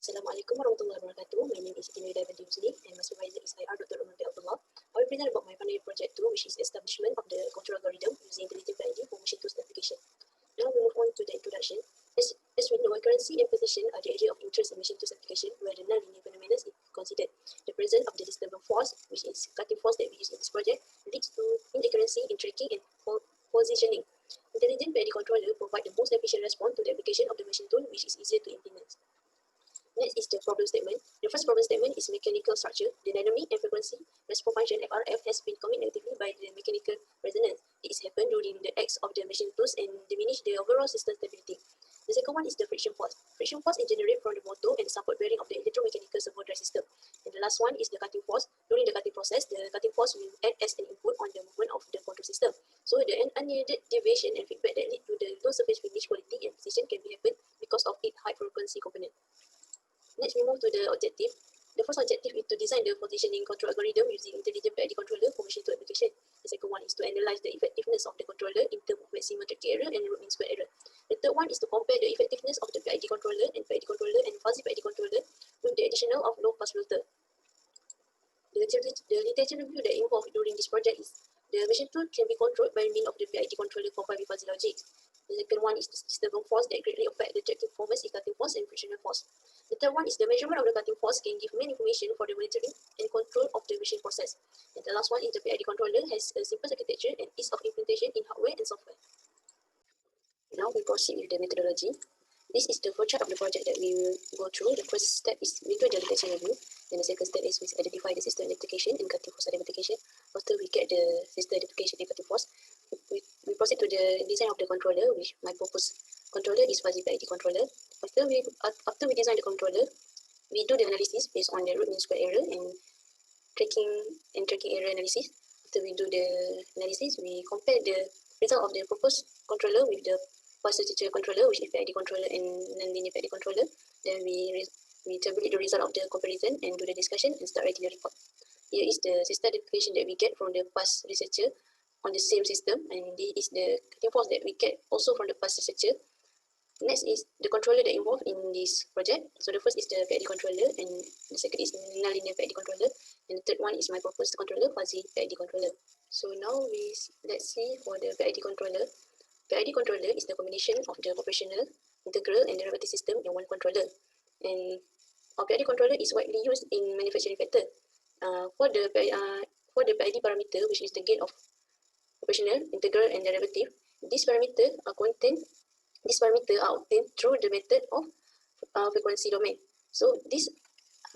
Assalamualaikum warahmatullahi wabarakatuh. My name is Siti Nur Hidayah binti Husni and my supervisor is IR Dr. Umar bin Abdullah. I will present about my final year project 2, which is establishment of the control algorithm using intelligent PID for machine tools application. Now we move on to the introduction. As we know, accuracy and precision are the area of interest in machine tools application, where the non-linear phenomena is considered. The presence of the disturbance force, which is cutting force that we use in this project, leads to inaccuracy in tracking and positioning. Intelligent PID controller provide the most efficient response to the application of the machine tool, which is easier to implement. Next is the problem statement. The first problem statement is mechanical structure. The dynamic and frequency response function FRF has been committed negatively by the mechanical resonance. It is happened during the acts of the machine tools and diminish the overall system stability. The second one is the friction force. Friction force is generated from the motor and support bearing of the electromechanical servo drive system. And the last one is the cutting force. During the cutting process, the cutting force will act as an input on the movement of the control system. So the unneeded deviation and feedback that lead to the low surface finish quality and precision can be happen because of its high frequency component. Next, we move to the objective. The first objective is to design the positioning control algorithm using intelligent PID controller for machine tool application. The second one is to analyze the effectiveness of the controller in terms of maximum tracking error and root mean square error. The third one is to compare the effectiveness of the PID controller and fuzzy PID controller with the additional of low pass filter. The literature review that involved during this project is the machine tool can be controlled by means of the PID controller combined with fuzzy logic. The second one is the disturbance force that greatly affect the tracking performance in cutting force and frictional force. The third one is the measurement of the cutting force can give main information for the monitoring and control of the machine process. And the last one is the PID controller has a simple architecture and ease of implementation in hardware and software. Now we proceed with the methodology. This is the flowchart of the project that we will go through. The first step is we do the literature review. Then the second step is we identify the system identification and cutting force identification. After we get the system identification and cutting force, we proceed to the design of the controller, which my purpose controller is fuzzy PID controller. After we design the controller, we do the analysis based on the root mean square error and tracking error analysis. After we do the analysis, we compare the result of the proposed controller with the past literature controller, which is PID controller and non-linear PID controller. Then we tabulate the result of the comparison and do the discussion and start writing the report. Here is the system identification that we get from the past researcher on the same system, and this is the cutting force that we get also from the past researcher. Next is the controller that involved in this project. So the first is the PID controller, and the second is non-linear PID controller, and the third one is my proposed controller, fuzzy PID controller. So now let's see for the PID controller. PID controller is the combination of the operational, integral, and derivative system in one controller. And our PID controller is widely used in manufacturing factor. For the PID parameter, which is the gain of operational, integral, and derivative, these parameters are obtained through the method of frequency domain. So these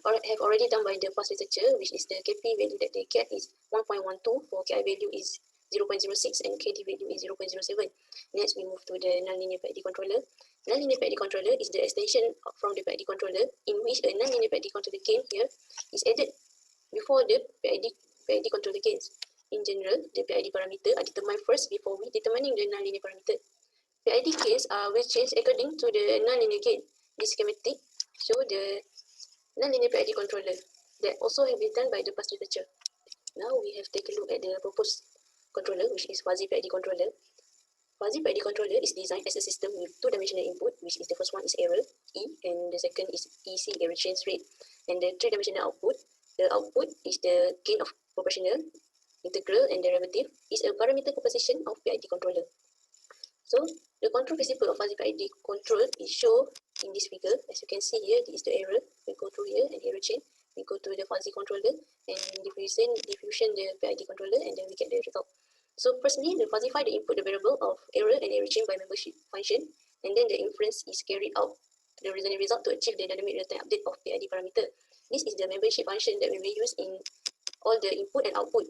have already done by the past researcher, which is the Kp value that they get is 1.12, for Ki value is 0.06, and Kd value is 0.07. Next, we move to the non-linear PID controller. Non-linear PID controller is the extension from the PID controller, in which a non-linear PID controller gain here is added before the PID controller gains. In general, the PID parameter are determined first before we determining the non-linear parameter. PID gains will change according to the non-linear gain. This schematic show the non-linear PID controller that also have been done by the past literature. Now we have taken a look at the proposed controller, which is fuzzy PID controller. Fuzzy PID controller is designed as a system with two-dimensional input, which is the first one is error, E, and the second is EC, error change rate. And the three-dimensional output, the output is the gain of proportional, integral, and derivative, is a parameter composition of PID controller. So the control principle of fuzzy PID control is shown in this figure. As you can see here, this is the error. We go through here and error chain. We go to the fuzzy controller and diffusion the PID controller, and then we get the result. So firstly, we fuzzyfy the input the variable of error and error chain by membership function, and then the inference is carried out the resulting result to achieve the dynamic real-time update of PID parameter. This is the membership function that we will use in all the input and output.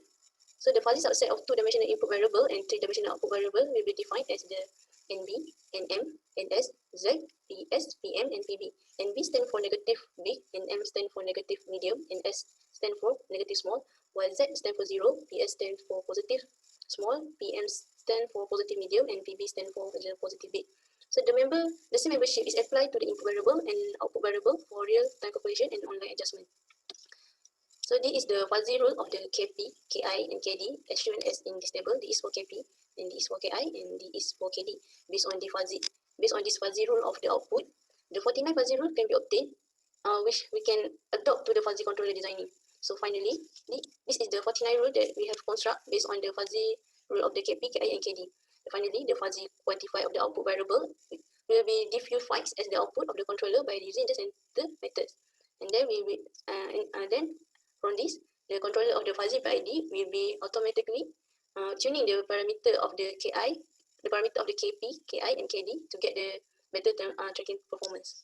So the fuzzy subset of two-dimensional input variable and three-dimensional output variable will be defined as the NB, NM, NS, Z, PS, PM, and PB. NB stand for negative big, and M stand for negative medium, and S stand for negative small, while Z stand for 0, PS stand for positive small, PM stand for positive medium, and PB stand for the positive big. So the same membership is applied to the input variable and output variable for real-time calculation and online adjustment. So this is the fuzzy rule of the Kp, Ki, and Kd as shown as in this table. This is for Kp, and this is for Ki, and this is for Kd. Based on this fuzzy rule of the output, the 49 fuzzy rule can be obtained which we can adopt to the fuzzy controller designing. So finally, this is the 49 rule that we have construct based on the fuzzy rule of the KP, KI, and KD. Finally, the fuzzy quantifier of the output variable will be diffused as the output of the controller by using the center methods. And then then from this, the controller of the fuzzy PID will be automatically tuning the parameter of the KI, the parameter of the KP, KI, and KD to get the better tracking performance.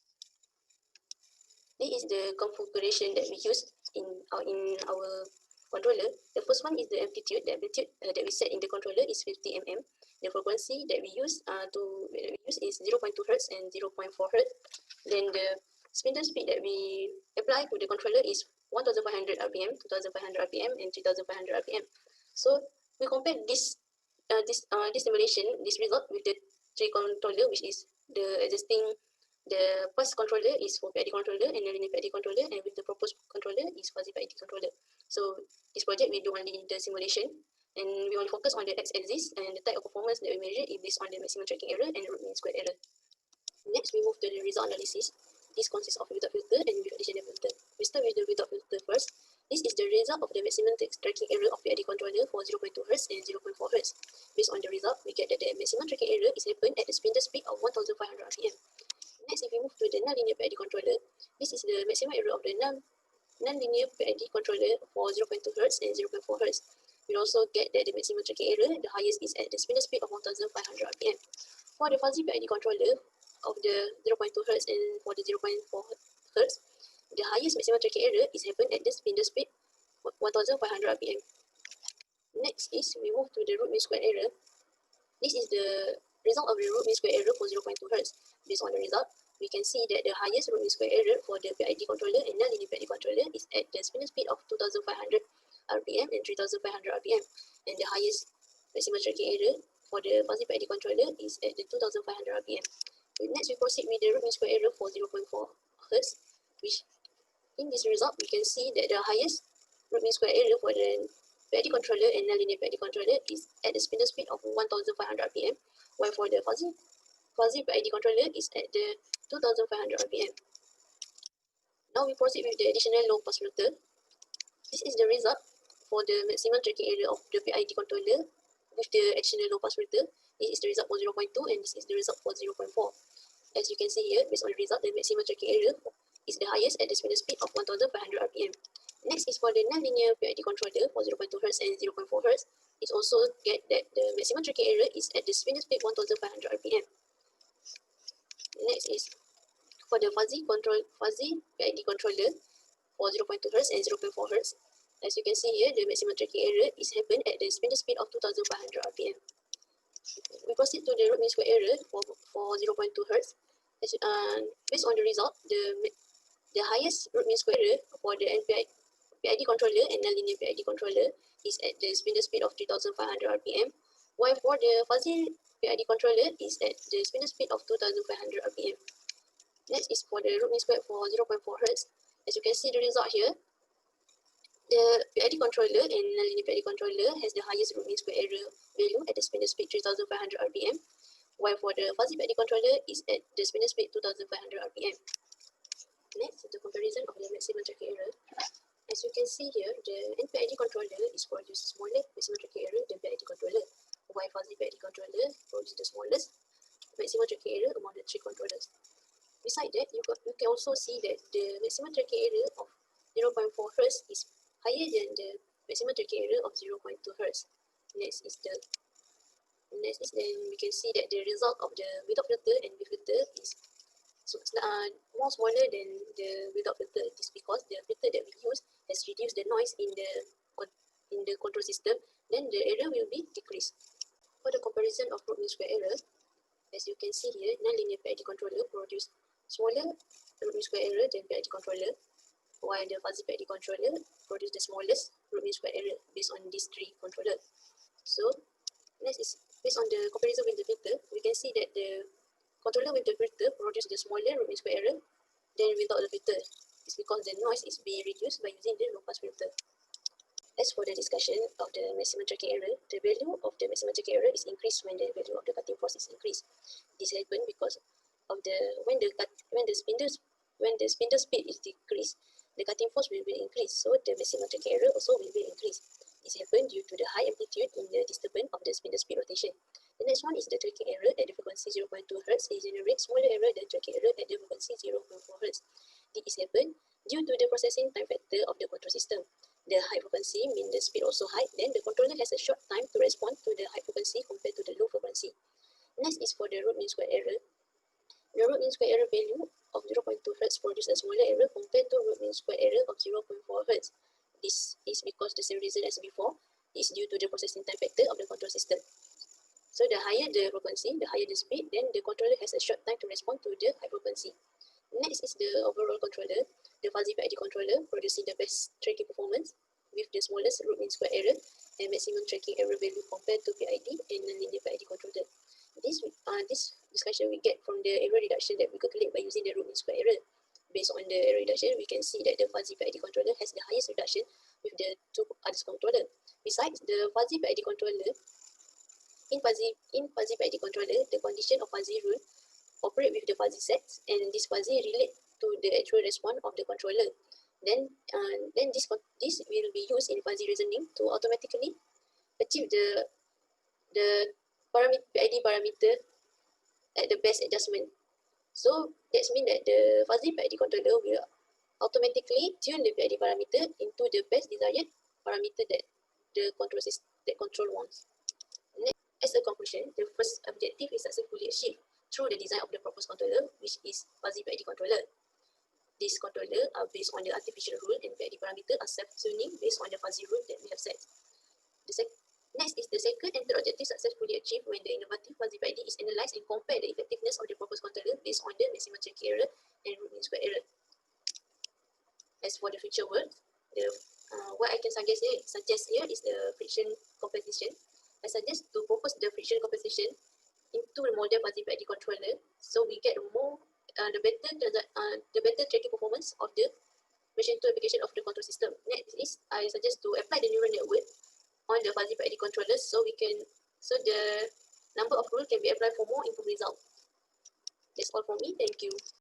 This is the configuration that we use in our controller. The first one is the amplitude. The amplitude that we set in the controller is 50 mm. The frequency that we use is 0.2 Hz and 0.4 Hz. Then the spindle speed that we apply to the controller is 1500 RPM, 2500 RPM, and 3500 RPM. So we compare this simulation, this result with the three controller, which is the existing. The first controller is for PID controller and the linear PID controller, and with the proposed controller is fuzzy PID controller. So this project we do only the simulation, and we only focus on the x-axis, and the type of performance that we measure is based on the maximum tracking error and root mean squared error. Next, we move to the result analysis. This consists of without filter and with additional filter. We start with the without filter first. This is the result of the maximum tracking error of PID controller for 0.2 Hz and 0.4 Hz. Based on the result, we get that the maximum tracking error is happened at the spindle speed of 1500 RPM. Next, if we move to the non-linear PID controller, this is the maximum error of the non-linear PID controller for 0.2 Hz and 0.4 Hz. We also get that the maximum tracking error, the highest is at the spindle speed of 1500 RPM. For the fuzzy PID controller of the 0.2 Hz and for the 0.4 Hz, the highest maximum tracking error is happened at the spindle speed 1500 RPM. Next is we move to the root mean squared error. This is the result of the root mean square error for 0.2 Hz. Based on the result, we can see that the highest root mean square error for the PID controller and non-linear PID controller is at the spindle speed of 2500 RPM and 3500 RPM. And the highest maximum tracking error for the fuzzy PID controller is at the 2500 RPM. Next, we proceed with the root mean square error for 0.4 Hz, which in this result, we can see that the highest root mean square error for the PID controller and non-linear PID controller is at the spindle speed of 1500 RPM, while for the fuzzy PID controller is at the 2500 RPM. Now we proceed with the additional low pass filter. This is the result for the maximum tracking error of the PID controller with the additional low pass filter. This is the result for 0.2 and this is the result for 0.4. As you can see here, based on the result, the maximum tracking error is the highest at the spindle speed of 1500 RPM. Next is for the non-linear PID controller for 0.2 Hz and 0.4 Hz. It also get that the maximum tracking error is at the spindle speed 1500 RPM. Next is for the fuzzy PID controller for 0.2 Hz and 0.4 Hz. As you can see here, the maximum tracking error is happened at the spindle speed of 2500 RPM. We proceed to the root mean square error for 0.2 Hz. Based on the result, the highest root mean square error for the PID controller and non-linear PID controller is at the spindle speed of 3500 RPM, while for the fuzzy PID controller is at the spindle speed of 2500 RPM. Next is for the root mean square for 0.4 Hz. As you can see the result here, the PID controller and non-linear PID controller has the highest root mean square error value at the spindle speed 3500 RPM, while for the fuzzy PID controller is at the spindle speed 2500 RPM. Next is the comparison of the maximum tracking error. As you can see here, the NPID controller is produce smaller maximum tracking error than PID controller, while fuzzy PID controller produces the smallest maximum tracking error among the three controllers. Besides that, you can also see that the maximum tracking error of 0.4 Hz is higher than the maximum tracking error of 0.2 Hz. Next is then we can see that the result of the without filter and with filter is more smaller than the without filter. This because the filter that we use has reduced the noise in the control system, then the error will be decreased. For the comparison of root mean square error, as you can see here, non-linear PID controller produce smaller root mean square error than PID controller, while the fuzzy PID controller produce the smallest root mean square error based on these three controllers. So next is based on the comparison with the filter, we can see that the controller with the filter produce the smaller root mean square error than without the filter. It's because the noise is being reduced by using the low pass filter. As for the discussion of the maximum tracking error, the value of the maximum tracking error is increased when the value of the cutting force is increased. This happens because of when the spindle when the spindle speed is decreased, the cutting force will increase, so the maximum tracking error also will increase. This happens due to the high amplitude in the disturbance of the spindle speed rotation. The next one is the tracking error at the frequency 0.2 Hz. It generates smaller error than tracking error at the frequency 0.4 Hz. This happens due to the processing time factor of the control system. The high frequency means the speed also high, then the controller has a short time to respond to the high frequency compared to the low frequency. Next is for the root mean square error. The root mean square error value of 0.2 Hz produces a smaller error compared to root mean square error of 0.4 Hz. This is because the same reason as before is due to the processing time factor of the control system. So the higher the frequency, the higher the speed, then the controller has a short time to respond to the high frequency. Next is the overall controller. The fuzzy PID controller producing the best tracking performance with the smallest root mean square error and maximum tracking error value compared to PID and non-linear PID controller. This discussion we get from the error reduction that we calculate by using the root mean square error. Based on the error reduction, we can see that the fuzzy PID controller has the highest reduction with the two others controller. Besides, the fuzzy PID controller, in fuzzy PID controller, the condition of fuzzy rule operate with the fuzzy sets, and this fuzzy relate to the actual response of the controller. Then this will be used in fuzzy reasoning to automatically achieve the PID parameter at the best adjustment. So that means that the fuzzy PID controller will automatically tune the PID parameter into the best desired parameter that the control wants. Next, as a conclusion, the first objective is successfully achieved through the design of the proposed controller, which is fuzzy PID controller. These controllers are based on the artificial rule, and PID parameters are self-tuning based on the fuzzy rule that we have set. Next is the second and third objective successfully achieved when the innovative fuzzy PID is analyzed and compare the effectiveness of the proposed controller based on the maximum tracking error and root mean square error. As for the future work, what I can suggest here is the friction compensation. I suggest to propose the friction compensation into the model fuzzy PID controller, so we get the better tracking performance of the machine to application of the control system. Next is I suggest to apply the neural network on the fuzzy PID controllers so the number of rules can be applied for more improved result. That's all from me. Thank you.